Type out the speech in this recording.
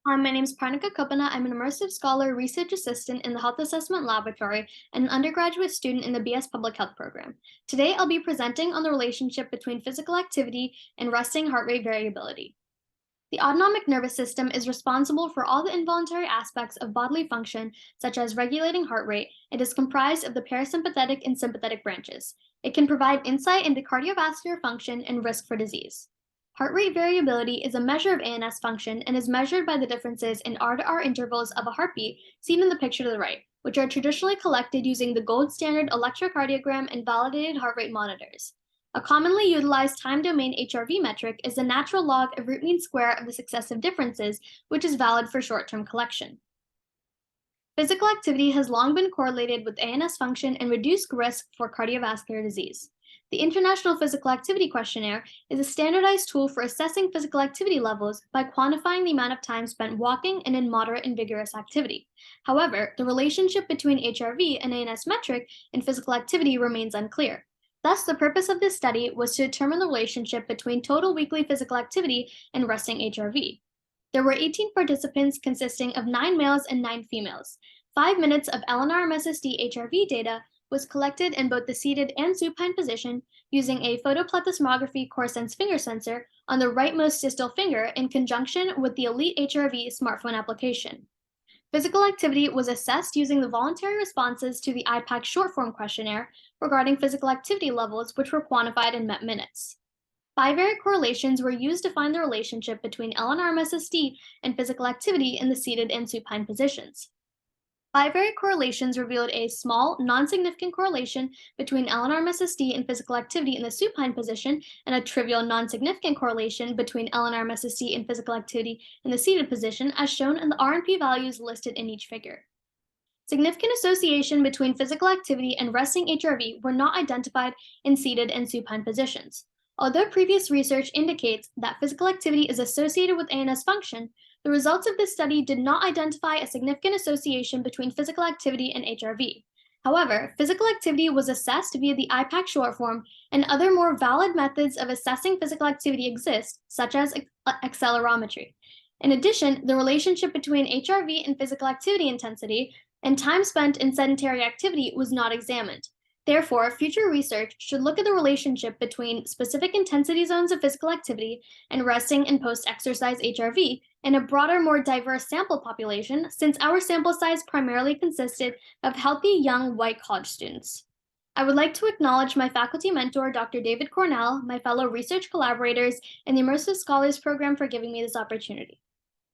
Hi, my name is Parnika Koppana. I'm an immersive scholar, research assistant in the Health Assessment Laboratory, and an undergraduate student in the BS Public Health program. Today, I'll be presenting on the relationship between physical activity and resting heart rate variability. The autonomic nervous system is responsible for all the involuntary aspects of bodily function, such as regulating heart rate. It is comprised of the parasympathetic and sympathetic branches. It can provide insight into cardiovascular function and risk for disease. Heart rate variability is a measure of ANS function and is measured by the differences in R to R intervals of a heartbeat seen in the picture to the right, which are traditionally collected using the gold standard electrocardiogram and validated heart rate monitors. A commonly utilized time domain HRV metric is the natural log of root mean square of the successive differences, which is valid for short term collection. Physical activity has long been correlated with ANS function and reduced risk for cardiovascular disease. The International Physical Activity Questionnaire is a standardized tool for assessing physical activity levels by quantifying the amount of time spent walking and in moderate and vigorous activity. However, the relationship between HRV and ANS metric in physical activity remains unclear. Thus, the purpose of this study was to determine the relationship between total weekly physical activity and resting HRV. There were 18 participants consisting of 9 males and 9 females. 5 minutes of lnRMSSD HRV data was collected in both the seated and supine position using a photoplethysmography core sense finger sensor on the rightmost distal finger in conjunction with the Elite HRV smartphone application. Physical activity was assessed using the voluntary responses to the IPAQ short form questionnaire regarding physical activity levels, which were quantified in MET minutes. Bivariate correlations were used to find the relationship between lnRMSSD and physical activity in the seated and supine positions. Bivariate correlations revealed a small, non-significant correlation between lnRMSSD and physical activity in the supine position, and a trivial, non-significant correlation between lnRMSSD and physical activity in the seated position, as shown in the R and P values listed in each figure. Significant association between physical activity and resting HRV were not identified in seated and supine positions. Although previous research indicates that physical activity is associated with ANS function, the results of this study did not identify a significant association between physical activity and HRV. However, physical activity was assessed via the IPAQ short form, and other more valid methods of assessing physical activity exist, such as accelerometry. In addition, the relationship between HRV and physical activity intensity and time spent in sedentary activity was not examined. Therefore, future research should look at the relationship between specific intensity zones of physical activity and resting and post exercise HRV in a broader, more diverse sample population, since our sample size primarily consisted of healthy young white college students. I would like to acknowledge my faculty mentor, Dr. David Cornell, my fellow research collaborators, and the Immersive Scholars Program for giving me this opportunity.